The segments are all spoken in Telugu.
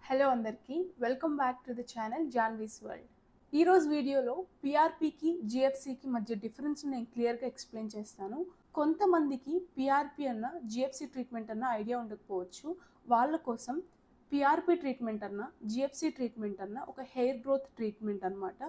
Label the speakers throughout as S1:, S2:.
S1: హలో అందరికీ welcome back to the channel Janhvi's world. ఈరోజు వీడియోలో పిఆర్పికి జిఎఫ్సికి మధ్య డిఫరెన్స్ నేను క్లియర్గా ఎక్స్ప్లెయిన్ చేస్తాను. కొంతమందికి పిఆర్పి అన్న జిఎఫ్సి ట్రీట్మెంట్ అన్న ఐడియా ఉండకపోవచ్చు. వాళ్ళ కోసం పిఆర్పి ట్రీట్మెంట్ అన్న జిఎఫ్సి ట్రీట్మెంట్ అన్న ఒక హెయిర్ గ్రోత్ ట్రీట్మెంట్ అనమాట.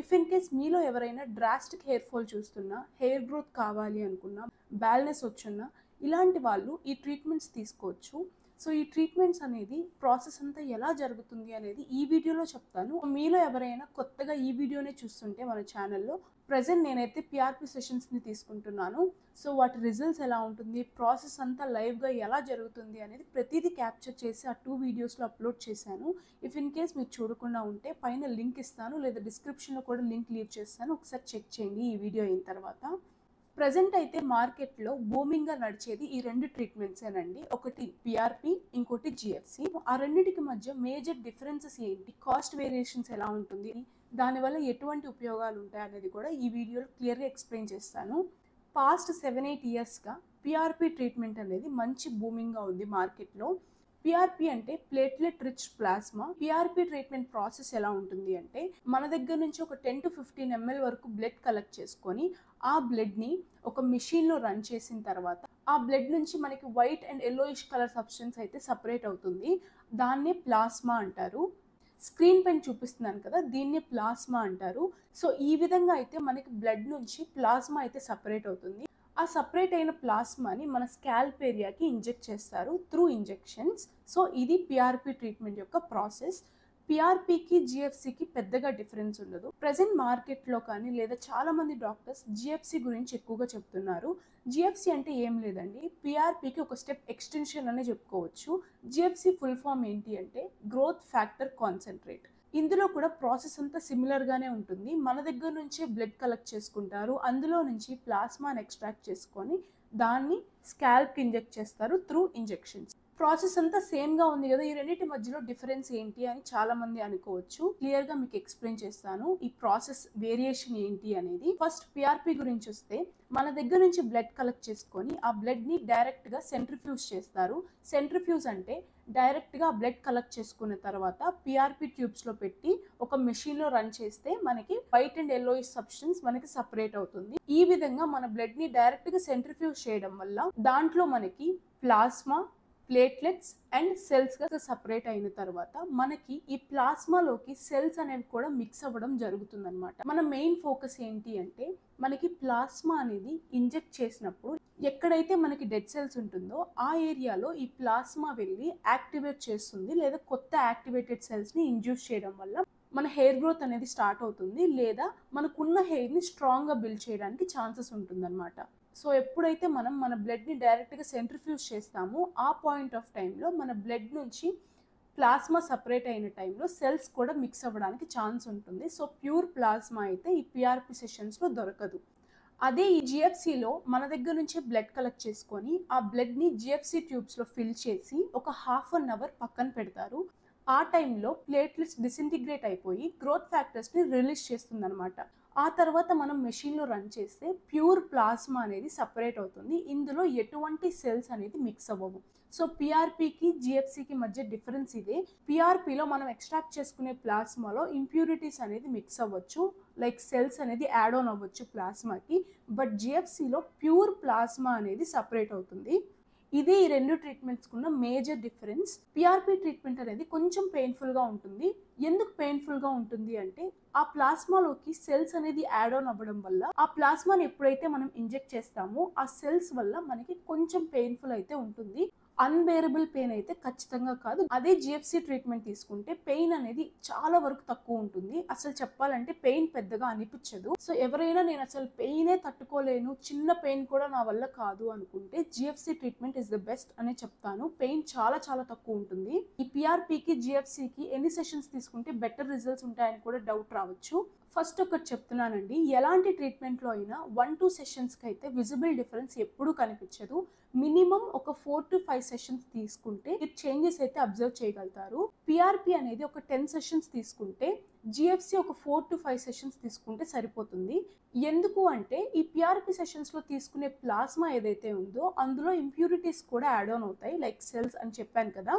S1: ఇఫ్ ఇన్ కేస్ మీలో ఎవరైనా డ్రాస్టిక్ హెయిర్ ఫాల్ చూస్తున్నా, హెయిర్ గ్రోత్ కావాలి అనుకున్నా, బాల్నెస్ వచ్చున్నా, ఇలాంటి వాళ్ళు ఈ ట్రీట్మెంట్స్ తీసుకోవచ్చు. సో ఈ ట్రీట్మెంట్స్ అనేది ప్రాసెస్ అంతా ఎలా జరుగుతుంది అనేది ఈ వీడియోలో చెప్తాను. మీలో ఎవరైనా కొత్తగా ఈ వీడియోనే చూస్తుంటే మన ఛానల్లో ప్రజెంట్ నేనైతే పిఆర్పి సెషన్స్ని తీసుకుంటున్నాను. సో వాటి రిజల్ట్స్ ఎలా ఉంటుంది, ప్రాసెస్ అంతా లైవ్గా ఎలా జరుగుతుంది అనేది ప్రతిదీ క్యాప్చర్ చేసి ఆ 2 వీడియోస్లో అప్లోడ్ చేశాను. ఇఫ్ ఇన్ కేస్ మీరు చూడకుండా ఉంటే పైన లింక్ ఇస్తాను, లేదా డిస్క్రిప్షన్లో కూడా లింక్ లీవ్ చేస్తాను. ఒకసారి చెక్ చేయండి ఈ వీడియో అయిన తర్వాత. ప్రజెంట్ అయితే మార్కెట్లో బూమింగ్గా నడిచేది ఈ 2 ట్రీట్మెంట్సేనండి. ఒకటి పిఆర్పి, ఇంకోటి జిఎఫ్సి. ఆ రెండింటికి మధ్య మేజర్ డిఫరెన్సెస్ ఏంటి, కాస్ట్ వేరియేషన్స్ ఎలా ఉంటుంది, దానివల్ల ఎటువంటి ఉపయోగాలు ఉంటాయి అనేది కూడా ఈ వీడియోలో క్లియర్గా ఎక్స్ప్లెయిన్ చేస్తాను. పాస్ట్ 7-8 ఇయర్స్గా పిఆర్పి ట్రీట్మెంట్ అనేది మంచి బూమింగ్గా ఉంది మార్కెట్లో. పిఆర్పి అంటే platelet rich plasma. PRP treatment process ఎలా ఉంటుంది అంటే, మన దగ్గర నుంచి ఒక 10 to 15 ml వరకు బ్లడ్ కలెక్ట్ చేసుకొని ఆ బ్లడ్ని ఒక మిషన్లో రన్ చేసిన తర్వాత ఆ బ్లడ్ నుంచి మనకి white and yellowish colour substance అయితే సపరేట్ అవుతుంది. దాన్నే ప్లాస్మా అంటారు. స్క్రీన్ పైన చూపిస్తున్నాను కదా, దీన్ని ప్లాస్మా అంటారు. సో ఈ విధంగా అయితే మనకి బ్లడ్ నుంచి ప్లాస్మా అయితే సపరేట్ అవుతుంది. ఆ సపరేట్ అయిన ప్లాస్మాని మన స్కాల్ప్ ఏరియాకి ఇంజెక్ట్ చేస్తారు త్రూ ఇంజెక్షన్స్. సో ఇది పిఆర్పి ట్రీట్మెంట్ యొక్క ప్రాసెస్. పిఆర్పికి జిఎఫ్సికి పెద్దగా డిఫరెన్స్ ఉండదు. ప్రజెంట్ మార్కెట్లో కానీ లేదా చాలామంది డాక్టర్స్ జిఎఫ్సి గురించి ఎక్కువగా చెప్తున్నారు. జిఎఫ్సి అంటే ఏం లేదండి, పిఆర్పికి ఒక స్టెప్ ఎక్స్టెన్షన్ అనే చెప్పుకోవచ్చు. జిఎఫ్సి ఫుల్ ఫామ్ ఏంటి అంటే గ్రోత్ ఫ్యాక్టర్ కాన్సన్ట్రేట్. ఇందులో కూడా ప్రాసెస్ అంతా సిమిలర్గానే ఉంటుంది. మన దగ్గర నుంచే బ్లడ్ కలెక్ట్ చేసుకుంటారు, అందులో నుంచి ప్లాస్మాని ఎక్స్ట్రాక్ట్ చేసుకొని దాన్ని స్కాల్ప్కి ఇంజెక్ట్ చేస్తారు త్రూ ఇంజెక్షన్స్. ప్రాసెస్ అంతా సేమ్గా ఉంది కదా, ఈ రెండింటి మధ్యలో డిఫరెన్స్ ఏంటి అని చాలామంది అనుకోవచ్చు. క్లియర్గా మీకు ఎక్స్ప్లెయిన్ చేస్తాను ఈ ప్రాసెస్ వేరియేషన్ ఏంటి అనేది. ఫస్ట్ పిఆర్పి గురించి వస్తే, మన దగ్గర నుంచి బ్లడ్ కలెక్ట్ చేసుకొని ఆ బ్లడ్ని డైరెక్ట్గా సెంట్రిఫ్యూజ్ చేస్తారు. సెంట్రిఫ్యూజ్ అంటే డైరెక్ట్గా బ్లడ్ కలెక్ట్ చేసుకున్న తర్వాత పిఆర్పి ట్యూబ్స్లో పెట్టి ఒక మెషిన్లో రన్ చేస్తే మనకి వైట్ అండ్ ఎల్లోయిష్ సబ్స్టెన్స్ మనకి సపరేట్ అవుతుంది. ఈ విధంగా మన బ్లడ్ని డైరెక్ట్గా సెంట్రిఫ్యూజ్ చేయడం వల్ల దాంట్లో మనకి ప్లాస్మా, ప్లేట్లెట్స్ అండ్ సెల్స్గా సపరేట్ అయిన తర్వాత మనకి ఈ ప్లాస్మాలోకి సెల్స్ అనేవి కూడా మిక్స్ అవ్వడం జరుగుతుందన్నమాట. మన మెయిన్ ఫోకస్ ఏంటి అంటే, మనకి ప్లాస్మా అనేది ఇంజెక్ట్ చేసినప్పుడు ఎక్కడైతే మనకి డెడ్ సెల్స్ ఉంటుందో ఆ ఏరియాలో ఈ ప్లాస్మా వెళ్ళి యాక్టివేట్ చేస్తుంది, లేదా కొత్త యాక్టివేటెడ్ సెల్స్ని ఇండ్యూస్ చేయడం వల్ల మన హెయిర్ గ్రోత్ అనేది స్టార్ట్ అవుతుంది, లేదా మనకున్న హెయిర్ని స్ట్రాంగ్గా బిల్డ్ చేయడానికి ఛాన్సెస్ ఉంటుందన్నమాట. సో ఎప్పుడైతే మనం మన బ్లడ్ని డైరెక్ట్గా సెంట్రిఫ్యూజ్ చేస్తామో ఆ పాయింట్ ఆఫ్ టైంలో మన బ్లడ్ నుంచి ప్లాస్మా సపరేట్ అయిన టైంలో సెల్స్ కూడా మిక్స్ అవ్వడానికి ఛాన్స్ ఉంటుంది. సో ప్యూర్ ప్లాస్మా అయితే ఈ పిఆర్పి సెషన్స్లో దొరకదు. అదే ఈ జిఎఫ్సిలో మన దగ్గర నుంచే బ్లడ్ కలెక్ట్ చేసుకొని ఆ బ్లడ్ని జిఎఫ్సి ట్యూబ్స్లో ఫిల్ చేసి ఒక 1/2 hour పక్కన పెడతారు. ఆ టైంలో ప్లేట్లెట్స్ డిసింటిగ్రేట్ అయిపోయి గ్రోత్ ఫ్యాక్టర్స్ని రిలీజ్ చేస్తుందన్నమాట. ఆ తర్వాత మనం మెషిన్లో రన్ చేస్తే ప్యూర్ ప్లాస్మా అనేది సపరేట్ అవుతుంది. ఇందులో ఎటువంటి సెల్స్ అనేది మిక్స్ అవ్వవు. సో పిఆర్పికి జిఎఫ్సికి మధ్య డిఫరెన్స్ ఇదే. పిఆర్పిలో మనం ఎక్స్ట్రాక్ట్ చేసుకునే ప్లాస్మాలో ఇంప్యూరిటీస్ అనేది మిక్స్ అవ్వచ్చు, లైక్ సెల్స్ అనేది యాడ్ ఆన్ అవ్వచ్చు ప్లాస్మాకి. బట్ జిఎఫ్సిలో ప్యూర్ ప్లాస్మా అనేది సపరేట్ అవుతుంది. ఇదే ఈ 2 ట్రీట్మెంట్స్కి ఉన్న మేజర్ డిఫరెన్స్. పిఆర్పి ట్రీట్మెంట్ అనేది కొంచెం పెయిన్ఫుల్గా ఉంటుంది. ఎందుకు పెయిన్ఫుల్గా ఉంటుంది అంటే, ఆ ప్లాస్మాలోకి సెల్స్ అనేది యాడ్ ఆన్ అవ్వడం వల్ల ఆ ప్లాస్మాని ఎప్పుడైతే మనం ఇంజెక్ట్ చేస్తామో ఆ సెల్స్ వల్ల మనకి కొంచెం పెయిన్ఫుల్ అయితే ఉంటుంది. అన్బేరబుల్ పెయిన్ అయితే ఖచ్చితంగా కాదు. అదే జిఎఫ్సి ట్రీట్మెంట్ తీసుకుంటే పెయిన్ అనేది చాలా వరకు తక్కువ ఉంటుంది. అసలు చెప్పాలంటే పెయిన్ పెద్దగా అనిపించదు. సో ఎవరైనా నేను అసలు పెయినే తట్టుకోలేను, చిన్న పెయిన్ కూడా నా వల్ల కాదు అనుకుంటే GFC treatment is the best అని చెప్తాను. పెయిన్ చాలా చాలా తక్కువ ఉంటుంది. ఈ పిఆర్పికి జిఎఫ్సికి ఎన్ని సెషన్స్ తీసుకుంటే బెటర్ రిజల్ట్స్ ఉంటాయని కూడా డౌట్ రావచ్చు. ఫస్ట్ ఒకటి చెప్తున్నానండి, ఎలాంటి ట్రీట్మెంట్లో అయినా 1-2 సెషన్స్కి అయితే విజిబుల్ డిఫరెన్స్ ఎప్పుడూ కనిపించదు. మినిమం ఒక 4 to 5 సెషన్స్ తీసుకుంటే ఈ చేంజెస్ అయితే అబ్జర్వ్ చేయగలుగుతారు. పిఆర్పి అనేది ఒక 10 సెషన్స్ తీసుకుంటే, జిఎఫ్సి ఒక 4 to 5 సెషన్స్ తీసుకుంటే సరిపోతుంది. ఎందుకు అంటే ఈ పిఆర్పి సెషన్స్లో తీసుకునే ప్లాస్మా ఏదైతే ఉందో అందులో ఇంప్యూరిటీస్ కూడా యాడ్ ఆన్ అవుతాయి, లైక్ సెల్స్ అని చెప్పాను కదా.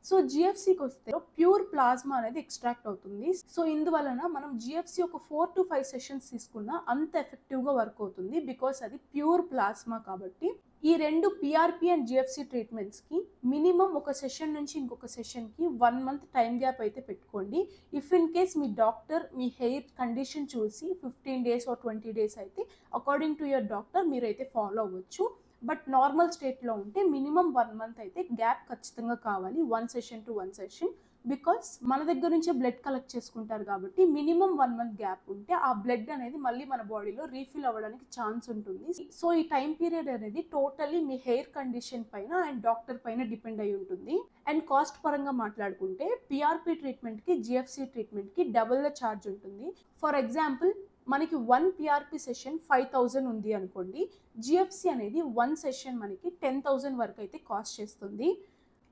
S1: సో జిఎఫ్సికి వస్తే ప్యూర్ ప్లాస్మా అనేది ఎక్స్ట్రాక్ట్ అవుతుంది. సో ఇందువలన మనం జిఎఫ్సి ఒక 4 to 5 సెషన్స్ తీసుకున్నా అంత ఎఫెక్టివ్గా వర్క్ అవుతుంది, బికాస్ అది ప్యూర్ ప్లాస్మా కాబట్టి. ఈ రెండు పిఆర్పి అండ్ జిఎఫ్సి ట్రీట్మెంట్స్కి మినిమం ఒక సెషన్ నుంచి ఇంకొక సెషన్కి 1 month టైం గ్యాప్ అయితే పెట్టుకోండి. If in case me doctor me hair condition చూసి 15 days or 20 days అయితే అకార్డింగ్ టు యువర్ డాక్టర్ మీరైతే ఫాలో అవ్వచ్చు. బట్ నార్మల్ స్టేట్లో ఉంటే మినిమం 1 month అయితే గ్యాప్ ఖచ్చితంగా కావాలి, 1 session to 1 session. బికాస్ మన దగ్గర నుంచే బ్లడ్ కలెక్ట్ చేసుకుంటారు కాబట్టి మినిమం 1 month గ్యాప్ ఉంటే ఆ బ్లడ్ అనేది మళ్ళీ మన బాడీలో రీఫిల్ అవ్వడానికి ఛాన్స్ ఉంటుంది. సో ఈ టైం పీరియడ్ అనేది టోటల్లీ మీ హెయిర్ కండిషన్ పైన అండ్ డాక్టర్ పైన డిపెండ్ అయి ఉంటుంది. అండ్ కాస్ట్ పరంగా మాట్లాడుకుంటే పిఆర్పి ట్రీట్మెంట్కి జిఎఫ్సి ట్రీట్మెంట్కి డబుల్ ద ఛార్జ్ ఉంటుంది. ఫర్ ఎగ్జాంపుల్ మనకి 1 పిఆర్పి సెషన్ 5,000 ఉంది అనుకోండి, జిఎఫ్సి అనేది 1 సెషన్ మనకి 10,000 వరకు అయితే కాస్ట్ చేస్తుంది.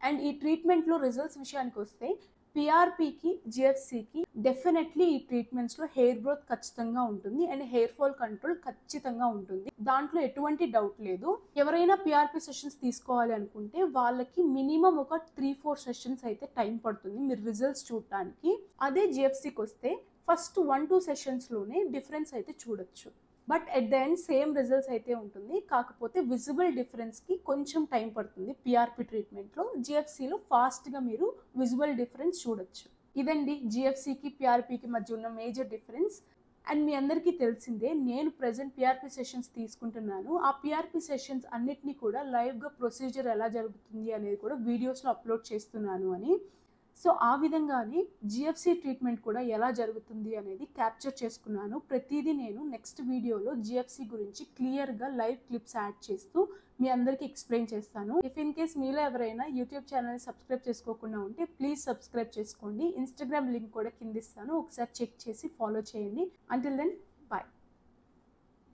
S1: అండ్ ఈ ట్రీట్మెంట్లో రిజల్ట్స్ విషయానికి వస్తే పిఆర్పికి జిఎఫ్సికి డెఫినెట్లీ ఈ ట్రీట్మెంట్స్లో హెయిర్ గ్రోత్ ఖచ్చితంగా ఉంటుంది అండ్ హెయిర్ ఫాల్ కంట్రోల్ ఖచ్చితంగా ఉంటుంది, దాంట్లో ఎటువంటి డౌట్ లేదు. ఎవరైనా పిఆర్పి సెషన్స్ తీసుకోవాలి అనుకుంటే వాళ్ళకి మినిమం ఒక 3-4 సెషన్స్ అయితే టైం పడుతుంది మీరు రిజల్ట్స్ చూడటానికి. అదే జిఎఫ్సికి వస్తే ఫస్ట్ 1-2 సెషన్స్లోనే డిఫరెన్స్ అయితే చూడొచ్చు, but at the end same results అయితే ఉంటుంది. కాకపోతే విజిబుల్ డిఫరెన్స్కి కొంచెం టైం పడుతుంది పిఆర్పి ట్రీట్మెంట్లో. జిఎఫ్సిలో ఫాస్ట్గా మీరు విజిబుల్ డిఫరెన్స్ చూడొచ్చు. ఇదండి జిఎఫ్సికి పిఆర్పికి మధ్య ఉన్న మేజర్ డిఫరెన్స్. అండ్ మీ అందరికీ తెలిసిందే నేను ప్రజెంట్ పిఆర్పి సెషన్స్ తీసుకుంటున్నాను. ఆ పిఆర్పి సెషన్స్ అన్నిటినీ కూడా లైవ్గా ప్రొసీజర్ ఎలా జరుగుతుంది అనేది కూడా వీడియోస్లో అప్లోడ్ చేస్తున్నాను అని. సో ఆ విధంగానే జిఎఫ్సి ట్రీట్మెంట్ కూడా ఎలా జరుగుతుంది అనేది క్యాప్చర్ చేసుకున్నాను. ప్రతిదీ నేను నెక్స్ట్ వీడియోలో జిఎఫ్సి గురించి క్లియర్గా లైవ్ క్లిప్స్ యాడ్ చేస్తూ మీ అందరికీ ఎక్స్ప్లెయిన్ చేస్తాను. ఇఫ్ ఇన్ కేస్ మీలో ఎవరైనా యూట్యూబ్ ఛానల్ని సబ్స్క్రైబ్ చేసుకోకుండా ఉంటే ప్లీజ్ సబ్స్క్రైబ్ చేసుకోండి. ఇన్స్టాగ్రామ్ లింక్ కూడా కింద ఇస్తాను, ఒకసారి చెక్ చేసి ఫాలో చేయండి. Until then